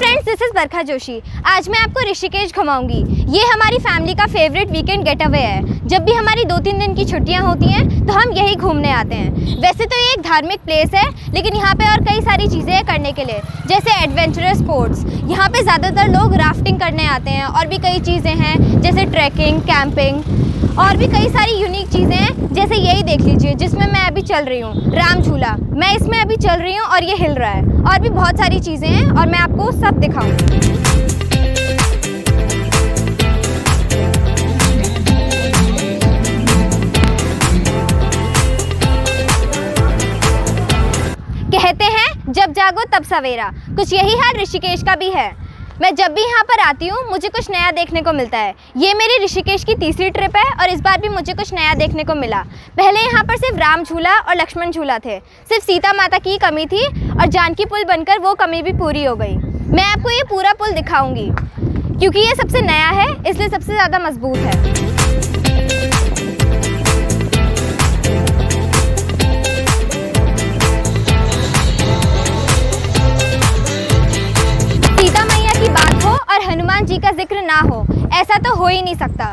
Friends, this is बरखा जोशी। आज मैं आपको ऋषिकेश घुमाऊंगी। ये हमारी फैमिली का फेवरेट वीकेंड गेट अवे है। जब भी हमारी 2-3 दिन की छुट्टियां होती हैं तो हम यही घूमने आते हैं। वैसे तो ये एक धार्मिक प्लेस है, लेकिन यहाँ पे और कई सारी चीज़ें हैं करने के लिए, जैसे एडवेंचरस स्पोर्ट्स। यहाँ पे ज़्यादातर लोग राफ्टिंग करने आते हैं और भी कई चीज़ें हैं जैसे ट्रैकिंग, कैंपिंग और भी कई सारी यूनिक चीज़ें हैं। जैसे यही देख लीजिए जिसमें मैं अभी चल रही हूँ, राम झूला। मैं इसमें अभी चल रही हूँ और ये हिल रहा है। और भी बहुत सारी चीज़ें हैं और मैं आपको सब दिखाऊंगी। कहते हैं जब जागो तब सवेरा, कुछ यही हाल ऋषिकेश का भी है। मैं जब भी यहाँ पर आती हूँ मुझे कुछ नया देखने को मिलता है। ये मेरी ऋषिकेश की तीसरी ट्रिप है और इस बार भी मुझे कुछ नया देखने को मिला। पहले यहाँ पर सिर्फ राम झूला और लक्ष्मण झूला थे, सिर्फ सीता माता की कमी थी और जानकी पुल बनकर वो कमी भी पूरी हो गई। मैं आपको ये पूरा पुल दिखाऊंगी क्योंकि ये सबसे नया है, इसलिए सबसे ज़्यादा मजबूत है। और हनुमान जी का जिक्र ना हो, ऐसा तो हो ही नहीं सकता।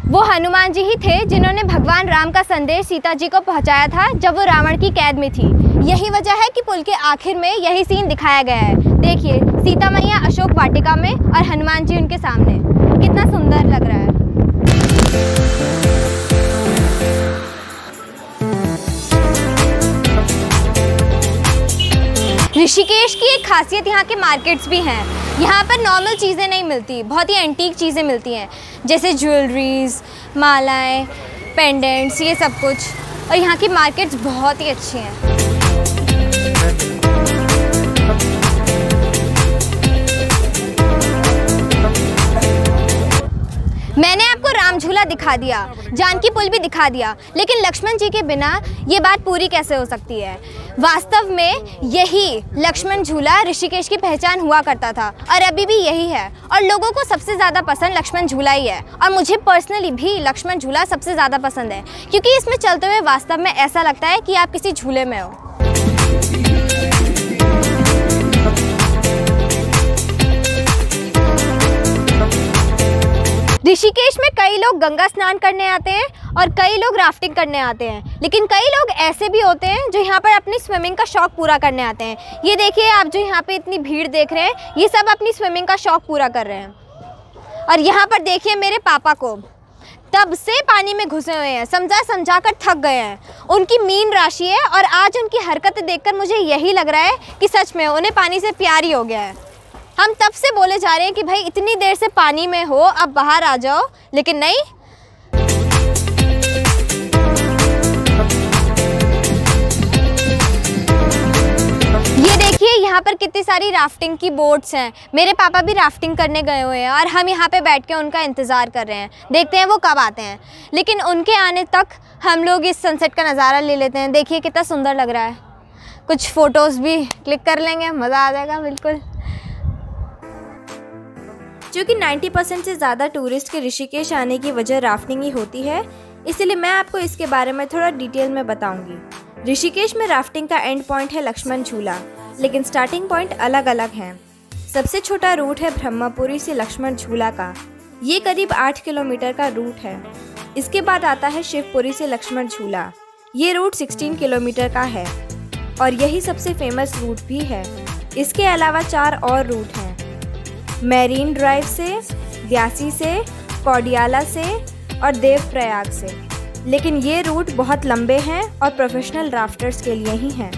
वो हनुमान जी ही थे जिन्होंने भगवान राम का संदेश सीता जी को पहुंचाया था जब वो रावण की कैद में थी। यही वजह है कि पुल के आखिर में यही सीन दिखाया गया है। देखिए, सीता मैया अशोक वाटिका में और हनुमान जी उनके सामने। कितना सुंदर लग रहा है। ऋषिकेश की एक खासियत यहाँ के मार्केट्स भी हैं। यहाँ पर नॉर्मल चीज़ें नहीं मिलती, बहुत ही एंटीक चीज़ें मिलती हैं, जैसे ज्वेलरीज, मालाएं, पेंडेंट्स, ये सब कुछ। और यहाँ की मार्केट्स बहुत ही अच्छी हैं। मैंने आपको राम झूला दिखा दिया, जानकी पुल भी दिखा दिया, लेकिन लक्ष्मण जी के बिना ये बात पूरी कैसे हो सकती है। वास्तव में यही लक्ष्मण झूला ऋषिकेश की पहचान हुआ करता था और अभी भी यही है। और लोगों को सबसे ज़्यादा पसंद लक्ष्मण झूला ही है और मुझे पर्सनली भी लक्ष्मण झूला सबसे ज़्यादा पसंद है, क्योंकि इसमें चलते हुए वास्तव में ऐसा लगता है कि आप किसी झूले में हो। ऋषिकेश में कई लोग गंगा स्नान करने आते हैं और कई लोग राफ्टिंग करने आते हैं, लेकिन कई लोग ऐसे भी होते हैं जो यहाँ पर अपनी स्विमिंग का शौक पूरा करने आते हैं। ये देखिए, आप जो यहाँ पे इतनी भीड़ देख रहे हैं, ये सब अपनी स्विमिंग का शौक पूरा कर रहे हैं। और यहाँ पर देखिए मेरे पापा को, तब से पानी में घुसे हुए हैं, समझा कर थक गए हैं। उनकी मीन राशि है और आज उनकी हरकतें देखकर मुझे यही लग रहा है कि सच में उन्हें पानी से प्यार ही हो गया है। हम तब से बोले जा रहे हैं कि भाई इतनी देर से पानी में हो, अब बाहर आ जाओ, लेकिन नहीं। ये देखिए यहाँ पर कितनी सारी राफ्टिंग की बोट्स हैं। मेरे पापा भी राफ्टिंग करने गए हुए हैं और हम यहाँ पे बैठ के उनका इंतज़ार कर रहे हैं, देखते हैं वो कब आते हैं। लेकिन उनके आने तक हम लोग इस सनसेट का नज़ारा ले लेते हैं। देखिए कितना सुंदर लग रहा है। कुछ फ़ोटोज़ भी क्लिक कर लेंगे, मज़ा आ जाएगा बिल्कुल। क्योंकि 90% से ज़्यादा टूरिस्ट के ऋषिकेश आने की वजह राफ्टिंग ही होती है, इसलिए मैं आपको इसके बारे में थोड़ा डिटेल में बताऊंगी। ऋषिकेश में राफ्टिंग का एंड पॉइंट है लक्ष्मण झूला, लेकिन स्टार्टिंग पॉइंट अलग अलग हैं। सबसे छोटा रूट है ब्रह्मपुरी से लक्ष्मण झूला का, ये करीब 8 किलोमीटर का रूट है। इसके बाद आता है शिवपुरी से लक्ष्मण झूला, ये रूट 16 किलोमीटर का है और यही सबसे फेमस रूट भी है। इसके अलावा 4 और रूट हैं, मैरीन ड्राइव से, व्यासी से, कौडियाला से और देवप्रयाग से। लेकिन ये रूट बहुत लंबे हैं और प्रोफेशनल राफ्टर्स के लिए ही हैं।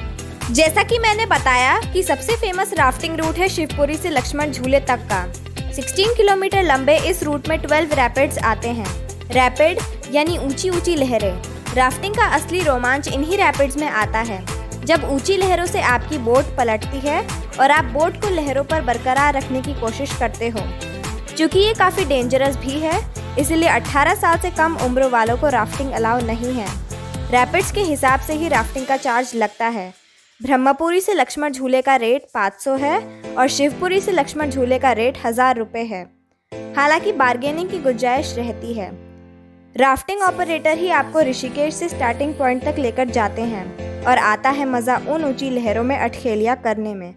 जैसा कि मैंने बताया कि सबसे फेमस राफ्टिंग रूट है शिवपुरी से लक्ष्मण झूले तक का। 16 किलोमीटर लंबे इस रूट में 12 रैपिड्स आते हैं। रैपिड यानी ऊंची ऊंची लहरें। राफ्टिंग का असली रोमांच इन्हीं रैपिड्स में आता है, जब ऊंची लहरों से आपकी बोट पलटती है और आप बोट को लहरों पर बरकरार रखने की कोशिश करते हो। क्योंकि ये काफ़ी डेंजरस भी है, इसलिए 18 साल से कम उम्र वालों को राफ्टिंग अलाउ नहीं है। रैपिड्स के हिसाब से ही राफ्टिंग का चार्ज लगता है। ब्रह्मपुरी से लक्ष्मण झूले का रेट 500 है और शिवपुरी से लक्ष्मण झूले का रेट 1000 रुपये है। हालांकि बार्गेनिंग की गुंजाइश रहती है। राफ्टिंग ऑपरेटर ही आपको ऋषिकेश से स्टार्टिंग पॉइंट तक लेकर जाते हैं और आता है मज़ा उन ऊंची लहरों में अठखेलियाँ करने में।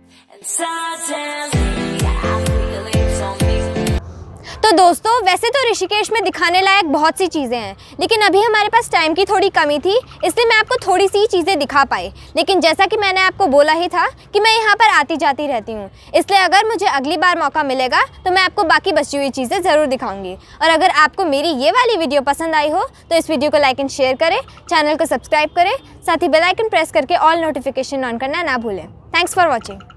तो दोस्तों वैसे तो ऋषिकेश में दिखाने लायक बहुत सी चीज़ें हैं, लेकिन अभी हमारे पास टाइम की थोड़ी कमी थी, इसलिए मैं आपको थोड़ी सी चीज़ें दिखा पाई। लेकिन जैसा कि मैंने आपको बोला ही था कि मैं यहाँ पर आती जाती रहती हूँ, इसलिए अगर मुझे अगली बार मौका मिलेगा तो मैं आपको बाकी बची हुई चीज़ें ज़रूर दिखाऊंगी। और अगर आपको मेरी ये वाली वीडियो पसंद आई हो तो इस वीडियो को लाइक एंड शेयर करें, चैनल को सब्सक्राइब करें, साथ ही बेल आइकन प्रेस करके ऑल नोटिफिकेशन ऑन करना ना भूलें। Thanks for watching.